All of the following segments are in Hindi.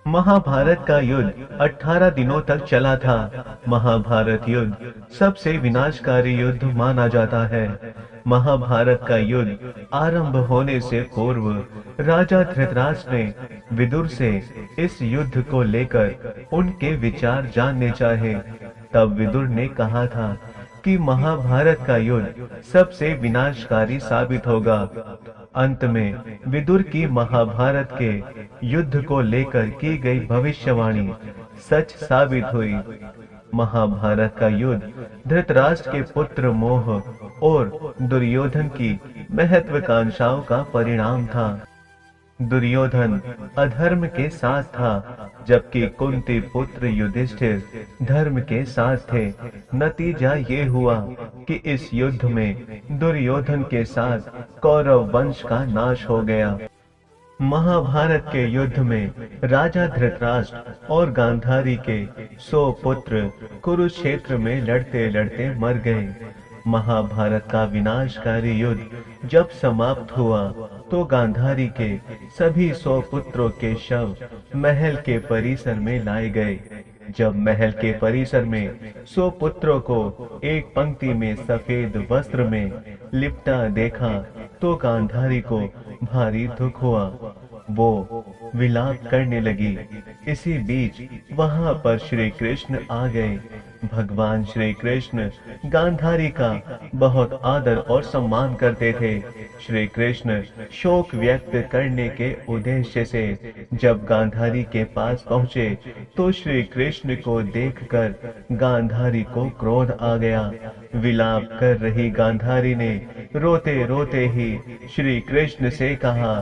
महाभारत का युद्ध 18 दिनों तक चला था। महाभारत युद्ध सबसे विनाशकारी युद्ध माना जाता है। महाभारत का युद्ध आरंभ होने से पूर्व राजा धृतराष्ट्र ने विदुर से इस युद्ध को लेकर उनके विचार जानने चाहे। तब विदुर ने कहा था कि महाभारत का युद्ध सबसे विनाशकारी साबित होगा। अंत में विदुर की महाभारत के युद्ध को लेकर की गई भविष्यवाणी सच साबित हुई। महाभारत का युद्ध धृतराष्ट्र के पुत्र मोह और दुर्योधन की महत्वाकांक्षाओं का परिणाम था। दुर्योधन अधर्म के साथ था, जबकि कुंती पुत्र युधिष्ठिर धर्म के साथ थे। नतीजा ये हुआ कि इस युद्ध में दुर्योधन के साथ कौरव वंश का नाश हो गया। महाभारत के युद्ध में राजा धृतराष्ट्र और गांधारी के 100 पुत्र कुरुक्षेत्र में लड़ते लड़ते मर गए। महाभारत का विनाशकारी युद्ध जब समाप्त हुआ तो गांधारी के सभी 100 पुत्रों के शव महल के परिसर में लाए गए। जब महल के परिसर में 100 पुत्रों को एक पंक्ति में सफेद वस्त्र में लिपटा देखा तो गांधारी को भारी दुख हुआ। वो विलाप करने लगी। इसी बीच वहां पर श्री कृष्ण आ गए। भगवान श्री कृष्ण गांधारी का बहुत आदर और सम्मान करते थे। श्री कृष्ण शोक व्यक्त करने के उद्देश्य से जब गांधारी के पास पहुँचे तो श्री कृष्ण को देखकर गांधारी को क्रोध आ गया। विलाप कर रही गांधारी ने रोते रोते ही श्री कृष्ण से कहा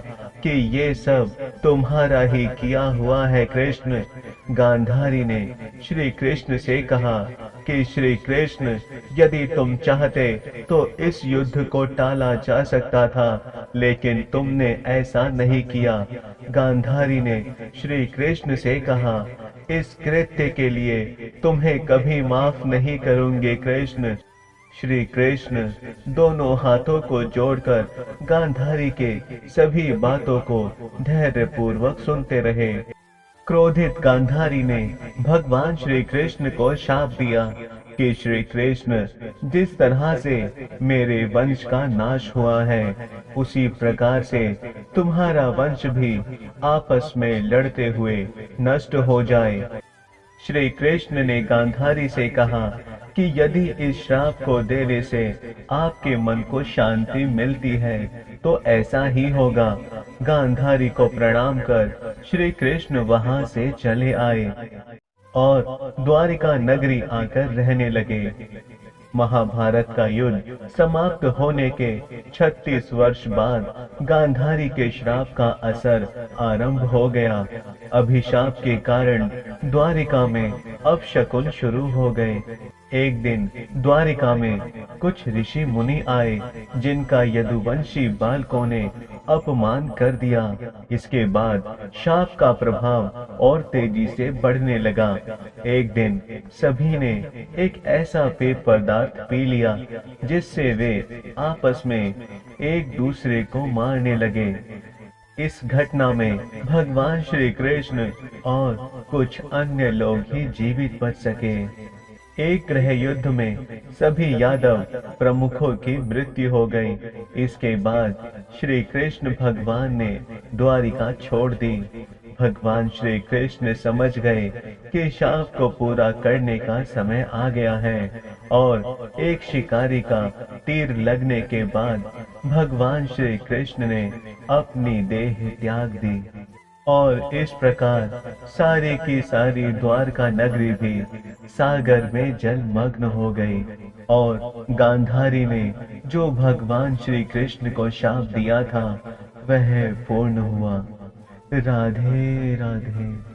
कि ये सब तुम्हारा ही किया हुआ है कृष्ण। गांधारी ने श्री कृष्ण से कहा कि श्री कृष्ण, यदि तुम चाहते तो इस युद्ध को टाला जा सकता था, लेकिन तुमने ऐसा नहीं किया। गांधारी ने श्री कृष्ण से कहा, इस कृत्य के लिए तुम्हें कभी माफ नहीं करूंगे कृष्ण। श्री कृष्ण दोनों हाथों को जोड़कर गांधारी के सभी बातों को धैर्यपूर्वक सुनते रहे। क्रोधित गांधारी ने भगवान श्री कृष्ण को शाप दिया कि श्री कृष्ण, जिस तरह से मेरे वंश का नाश हुआ है उसी प्रकार से तुम्हारा वंश भी आपस में लड़ते हुए नष्ट हो जाए। श्री कृष्ण ने गांधारी से कहा कि यदि इस श्राप को देने से आपके मन को शांति मिलती है तो ऐसा ही होगा। गांधारी को प्रणाम कर श्री कृष्ण वहां से चले आए और द्वारिका नगरी आकर रहने लगे। महाभारत का युद्ध समाप्त होने के 36 वर्ष बाद गांधारी के श्राप का असर आरंभ हो गया। अभिशाप के कारण द्वारिका में अपशकुन शुरू हो गए। एक दिन द्वारिका में कुछ ऋषि मुनि आए जिनका यदुवंशी बालकों ने अपमान कर दिया। इसके बाद शाप का प्रभाव और तेजी से बढ़ने लगा। एक दिन सभी ने एक ऐसा पेय पदार्थ पी लिया जिससे वे आपस में एक दूसरे को मारने लगे। इस घटना में भगवान श्री कृष्ण और कुछ अन्य लोग ही जीवित बच सके। एक गृह युद्ध में सभी यादव प्रमुखों की मृत्यु हो गई। इसके बाद श्री कृष्ण भगवान ने द्वारिका छोड़ दी। भगवान श्री कृष्ण समझ गए कि शाप को पूरा करने का समय आ गया है और एक शिकारी का तीर लगने के बाद भगवान श्री कृष्ण ने अपनी देह त्याग दी और इस प्रकार सारी की सारी द्वारका नगरी भी सागर में जलमग्न हो गई और गांधारी ने जो भगवान श्री कृष्ण को शाप दिया था वह पूर्ण हुआ। राधे राधे।